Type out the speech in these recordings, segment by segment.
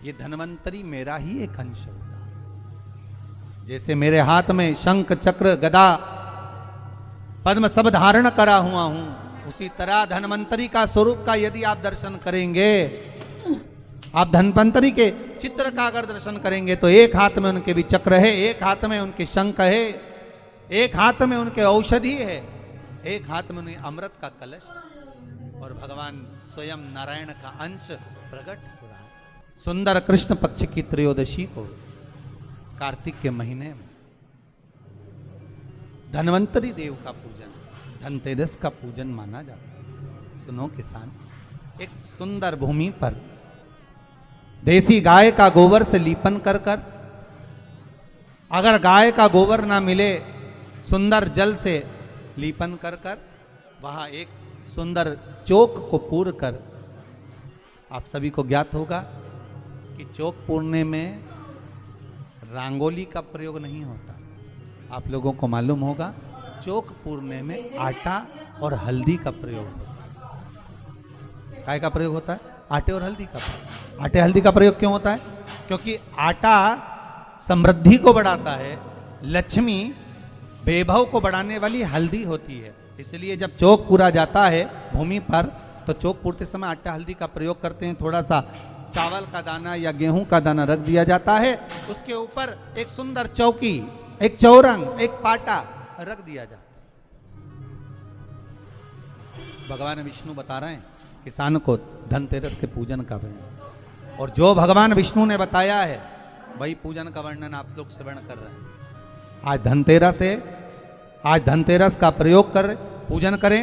ये धन्वंतरी मेरा ही एक अंश होता है। जैसे मेरे हाथ में शंख चक्र गदा पद्म सब धारण करा हुआ हूं, उसी तरह धन्वंतरी का स्वरूप का यदि आप दर्शन करेंगे, आप धन्वंतरी के चित्र का अगर दर्शन करेंगे तो एक हाथ में उनके भी चक्र है, एक हाथ में उनके शंख है, एक हाथ में उनके औषधि है, एक हाथ में उन्हें अमृत का कलश और भगवान स्वयं नारायण का अंश प्रकट हो रहा है। सुंदर कृष्ण पक्ष की त्रयोदशी को कार्तिक के महीने में धन्वंतरी देव का पूजन, धनतेरस का पूजन माना जाता है। सुनो किसान, एक सुंदर भूमि पर देसी गाय का गोबर से लीपन कर कर, अगर गाय का गोबर ना मिले सुंदर जल से लीपन कर कर, वहां एक सुंदर चौक को पूर कर, आप सभी को ज्ञात होगा कि चौक पूरने में रंगोली का प्रयोग नहीं होता। आप लोगों को मालूम होगा चौक पूरने में आटा और हल्दी का प्रयोग होता है। काय का प्रयोग होता है? आटे और हल्दी का प्रयोग। आटे हल्दी का प्रयोग क्यों होता है? क्योंकि आटा समृद्धि को बढ़ाता है, लक्ष्मी वैभव को बढ़ाने वाली हल्दी होती है। इसलिए जब चौक पूरा जाता है भूमि पर तो चौक पूरते समय आटा हल्दी का प्रयोग करते हैं। थोड़ा सा चावल का दाना या गेहूं का दाना रख दिया जाता है, उसके ऊपर एक सुंदर चौकी, एक चौरंग, एक पाटा रख दिया जाता है। भगवान विष्णु बता रहे हैं किसान को धनतेरस के पूजन का वर्णन, और जो भगवान विष्णु ने बताया है वही पूजन का वर्णन आप लोग श्रवण कर रहे हैं। आज धनतेरस का प्रयोग कर पूजन करें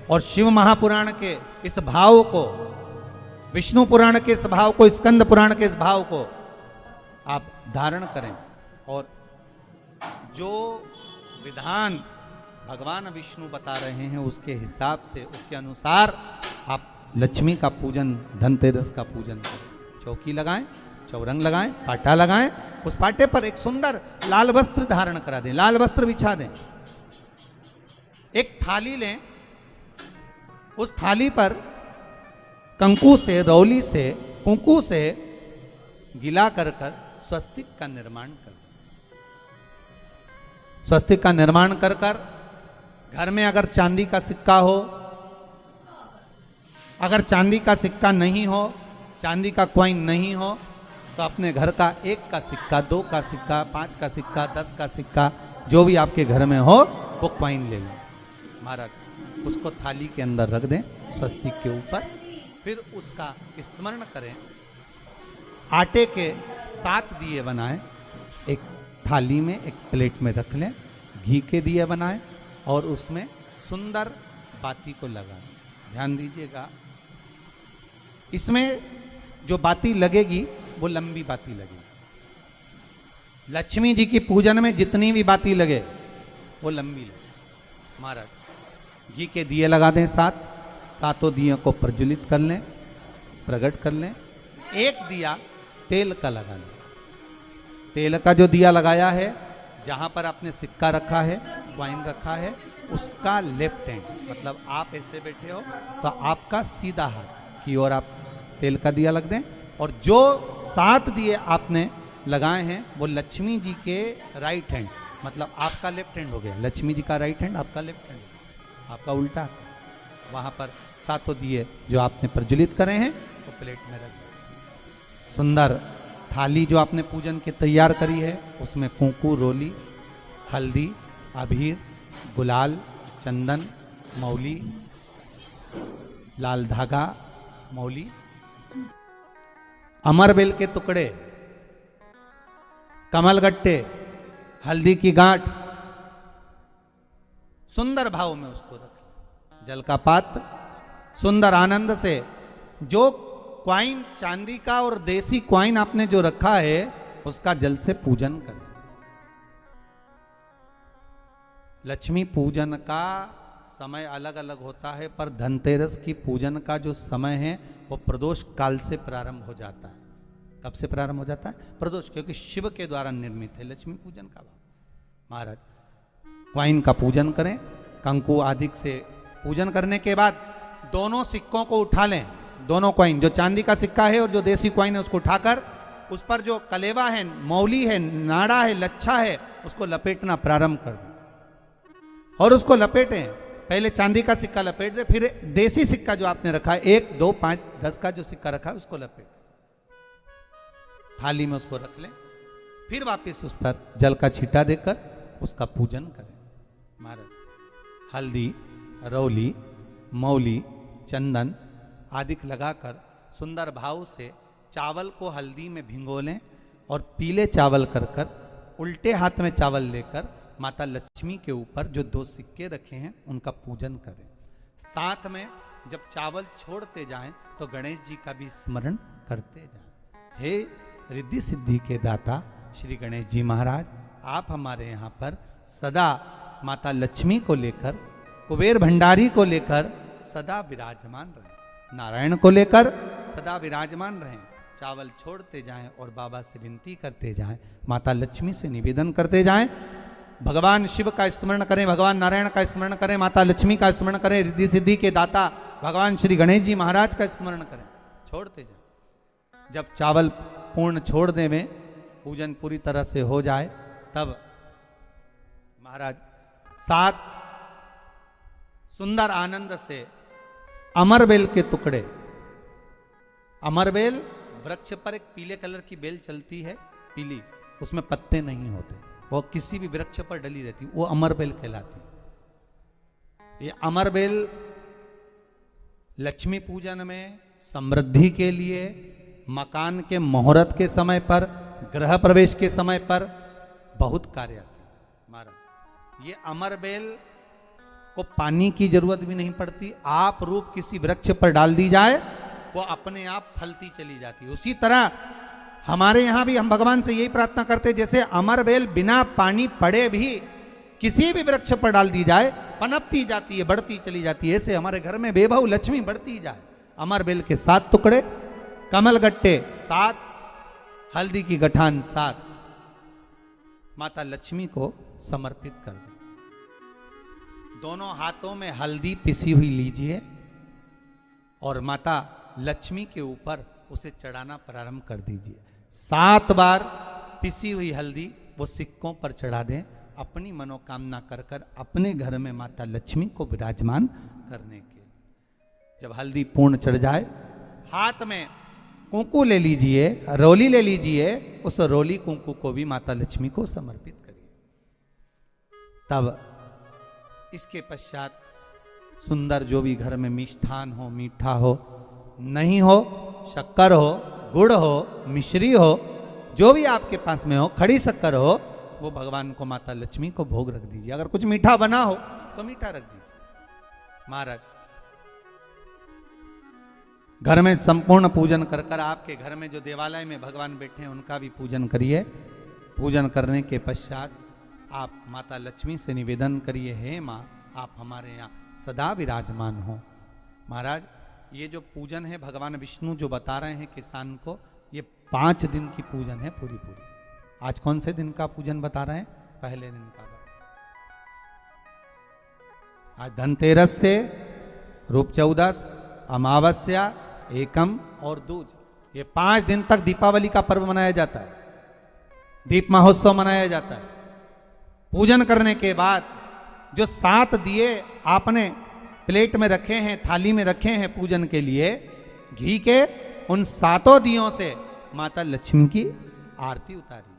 और शिव महापुराण के इस भाव को, विष्णु पुराण के इस भाव को, स्कंद पुराण के इस भाव को आप धारण करें, और जो विधान भगवान विष्णु बता रहे हैं उसके हिसाब से, उसके अनुसार आप लक्ष्मी का पूजन, धनतेरस का पूजन करें। चौकी लगाएं, चौरंग लगाएं, पाटा लगाएं, उस पाटे पर एक सुंदर लाल वस्त्र धारण करा दें, लाल वस्त्र बिछा दें। एक थाली लें, उस थाली पर कंकु से, रौली से, कुंकू से गिला कर कर स्वस्तिक का निर्माण कर दें। स्वस्तिक का निर्माण कर कर घर में अगर चांदी का सिक्का हो, अगर चांदी का सिक्का नहीं हो, चांदी का कॉइन नहीं हो, तो अपने घर का 1 का सिक्का, 2 का सिक्का, 5 का सिक्का, 10 का सिक्का, जो भी आपके घर में हो वो कॉइन ले लें महाराज, उसको थाली के अंदर रख दें स्वस्तिक के ऊपर। फिर उसका स्मरण करें, आटे के 7 दिए बनाएं, एक थाली में, एक प्लेट में रख लें, घी के दिए बनाएं और उसमें सुंदर बाती को लगाएं। ध्यान दीजिएगा, इसमें जो बाती लगेगी वो लंबी बाती लगेगी। लक्ष्मी जी की पूजन में जितनी भी बाती लगे वो लंबी लगे। महाराज घी के दिए लगा दें 7, सातों दियों को प्रज्वलित कर लें, प्रकट कर लें। एक दिया तेल का लगा लें। तेल का जो दिया लगाया है, जहां पर आपने सिक्का रखा है, कॉइन रखा है, उसका लेफ्ट हैंड, मतलब आप ऐसे बैठे हो तो आपका सीधा हाथ की ओर आप तेल का दिया लग दें। और जो 7 दिए आपने लगाए हैं वो लक्ष्मी जी के राइट हैंड, मतलब आपका लेफ्ट हैंड हो गया, लक्ष्मी जी का राइट हैंड, आपका लेफ्ट हैंड, आपका उल्टा। वहां पर 7 दिए जो आपने प्रज्वलित करे हैं वो प्लेट में रख दें। सुंदर थाली जो आपने पूजन के तैयार करी है उसमें कुंकू, रोली, हल्दी, अबीर, गुलाल, चंदन, मौली, लाल धागा, मौली, अमरबेल के टुकड़े, कमलगट्टे, हल्दी की गांठ, सुंदर भाव में उसको रख लें। जल का पात्र सुंदर आनंद से, जो क्वाइन चांदी का और देसी क्वाइन आपने जो रखा है उसका जल से पूजन करें। लक्ष्मी पूजन का समय अलग अलग होता है, पर धनतेरस की पूजन का जो समय है वो प्रदोष काल से प्रारंभ हो जाता है। कब से प्रारंभ हो जाता है? प्रदोष, क्योंकि शिव के द्वारा निर्मित है लक्ष्मी पूजन का भाव। महाराज क्वाइन का पूजन करें, कंकु आदि से पूजन करने के बाद दोनों सिक्कों को उठा लें, दोनों क्वाइन, जो चांदी का सिक्का है और जो देसी क्वाइन है उसको उठाकर उस पर जो कलेवा है, मौली है, नाड़ा है, लच्छा है, उसको लपेटना प्रारंभ कर दें और उसको लपेटें। पहले चांदी का सिक्का लपेट दे, फिर देसी सिक्का जो आपने रखा है 1, 2, 5, 10 का जो सिक्का रखा है उसको लपेट थाली में उसको रख लें। फिर वापस उस पर जल का छींटा देकर उसका पूजन करें। महाराज हल्दी, रौली, मौली, चंदन आदि लगाकर सुंदर भाव से चावल को हल्दी में भिगो लें और पीले चावल कर कर उल्टे हाथ में चावल लेकर माता लक्ष्मी के ऊपर जो 2 सिक्के रखे हैं उनका पूजन करें। साथ में जब चावल छोड़ते जाएं तो गणेश जी का भी स्मरण करते जाएं। हे रिद्धि सिद्धि के दाता श्री गणेश जी महाराज, आप हमारे यहाँ पर सदा माता लक्ष्मी को लेकर, कुबेर भंडारी को लेकर सदा विराजमान रहें, नारायण को लेकर सदा विराजमान रहें। चावल छोड़ते जाएं और बाबा से विनती करते जाएं, माता लक्ष्मी से निवेदन करते जाएं। भगवान शिव का स्मरण करें, भगवान नारायण का स्मरण करें, माता लक्ष्मी का स्मरण करें, रिद्धि सिद्धि के दाता भगवान श्री गणेश जी महाराज का स्मरण करें, छोड़ते जाएं। जब चावल पूर्ण छोड़ देवें, पूजन पूरी तरह से हो जाए, तब महाराज 7 सुंदर आनंद से अमरबेल के टुकड़े, अमरबेल वृक्ष पर एक पीले कलर की बेल चलती है, पीली, उसमें पत्ते नहीं होते, वो किसी भी वृक्ष पर डली रहती, वो अमरबेल कहलाती। ये अमरबेल लक्ष्मी पूजन में, समृद्धि के लिए, मकान के मुहूर्त के समय पर, गृह प्रवेश के समय पर बहुत कार्य आती है। महाराज ये अमरबेल को पानी की जरूरत भी नहीं पड़ती, आप रूप किसी वृक्ष पर डाल दी जाए वो अपने आप फलती चली जाती है। उसी तरह हमारे यहाँ भी हम भगवान से यही प्रार्थना करते हैं, जैसे अमरबेल बिना पानी पड़े भी किसी भी वृक्ष पर डाल दी जाए पनपती जाती है, बढ़ती चली जाती है, ऐसे हमारे घर में बेभव लक्ष्मी बढ़ती जाए। अमरबेल के 7 टुकड़े, कमल गट्टे 7, हल्दी की गठान 7 माता लक्ष्मी को समर्पित कर दें। दोनों हाथों में हल्दी पिसी हुई लीजिए और माता लक्ष्मी के ऊपर उसे चढ़ाना प्रारंभ कर दीजिए। 7 बार पिसी हुई हल्दी वो सिक्कों पर चढ़ा दें, अपनी मनोकामना कर कर अपने घर में माता लक्ष्मी को विराजमान करने के लिए। जब हल्दी पूर्ण चढ़ जाए, हाथ में कुंकू ले लीजिए, रोली ले लीजिए, उस रोली कुंकू को भी माता लक्ष्मी को समर्पित करिए। तब इसके पश्चात सुंदर जो भी घर में मिष्ठान हो, मीठा हो, नहीं हो, शक्कर हो, गुड़ हो, मिश्री हो, जो भी आपके पास में हो, खड़ी शक्कर हो, वो भगवान को, माता लक्ष्मी को भोग रख दीजिए। अगर कुछ मीठा बना हो तो मीठा रख दीजिए। महाराज घर में संपूर्ण पूजन कर कर आपके घर में जो देवालय में भगवान बैठे हैं उनका भी पूजन करिए। पूजन करने के पश्चात आप माता लक्ष्मी से निवेदन करिए, हे माँ आप हमारे यहाँ सदा विराजमान हो। महाराज ये जो पूजन है भगवान विष्णु जो बता रहे हैं किसान को, ये 5 दिन की पूजन है पूरी। आज कौन से दिन का पूजन बता रहे हैं? पहले दिन का। आज धनतेरस से रूप चौदस, अमावस्या, एकम और दूज, ये 5 दिन तक दीपावली का पर्व मनाया जाता है, दीप महोत्सव मनाया जाता है। पूजन करने के बाद जो 7 दिए आपने प्लेट में रखे हैं, थाली में रखे हैं पूजन के लिए घी के, उन 7 दियों से माता लक्ष्मी की आरती उतारिए।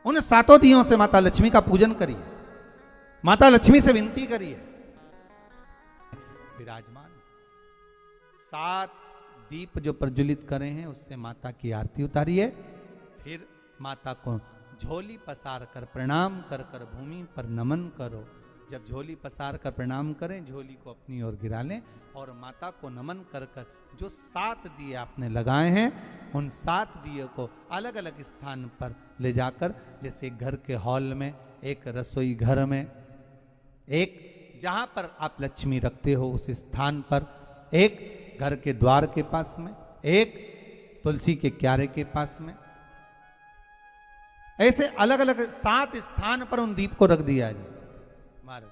उन 7 दियों से माता लक्ष्मी का पूजन करिए, माता लक्ष्मी से विनती करिए, विराजमान 7 दीप जो प्रज्वलित करे हैं उससे माता की आरती उतारिए। फिर माता को झोली पसार कर प्रणाम कर कर भूमि पर नमन करो। जब झोली पसार कर प्रणाम करें, झोली को अपनी ओर गिरा लें और माता को नमन कर कर जो 7 दिए आपने लगाए हैं उन 7 दिए को अलग अलग स्थान पर ले जाकर, जैसे घर के हॉल में, एक रसोई घर में, एक जहाँ पर आप लक्ष्मी रखते हो उस स्थान पर, एक घर के द्वार के पास में, एक तुलसी के क्यारे के पास में, ऐसे अलग अलग 7 स्थान पर उन दीप को रख दिया जाए। महाराज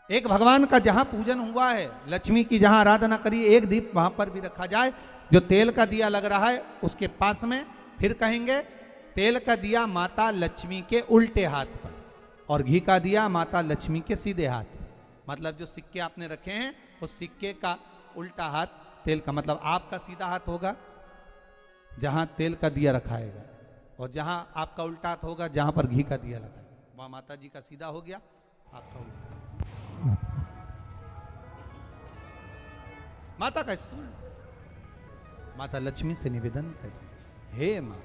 एक भगवान का जहां पूजन हुआ है, लक्ष्मी की जहां आराधना करी, एक दीप वहां पर भी रखा जाए। जो तेल का दिया लग रहा है उसके पास में फिर कहेंगे तेल का दिया माता लक्ष्मी के उल्टे हाथ पर और घी का दिया माता लक्ष्मी के सीधे हाथ पर। मतलब जो सिक्के आपने रखे हैं उस सिक्के का उल्टा हाथ तेल का, मतलब आपका सीधा हाथ होगा जहां तेल का दिया रखाएगा, और जहां आपका उल्टा हाथ होगा जहां पर घी का दिया लगाएगा, वहां माता जी का सीधा हो गया, आपका उल्टा। माता का स्मरण, माता लक्ष्मी से निवेदन करें, हे मां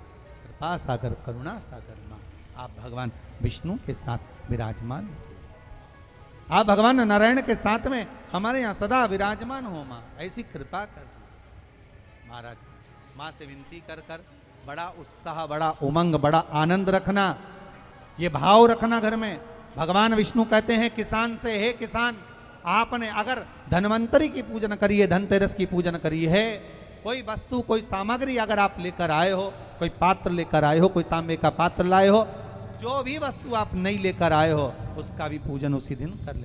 कृपा सागर करुणा सागर मां, आप भगवान विष्णु के साथ विराजमान हो, आप भगवान नारायण के साथ में हमारे यहाँ सदा विराजमान हो मां, ऐसी कृपा कर दी। महाराज मां से विनती कर कर बड़ा उत्साह, बड़ा उमंग, बड़ा आनंद रखना, ये भाव रखना घर में। भगवान विष्णु कहते हैं किसान से, हे किसान आपने अगर धन्वंतरी की पूजन करी है, धनतेरस की पूजन करी है, कोई वस्तु कोई सामग्री अगर आप लेकर आए हो, कोई पात्र लेकर आए हो, कोई तांबे का पात्र लाए हो, जो भी वस्तु आप नहीं लेकर आए हो उसका भी पूजन उसी दिन कर ले।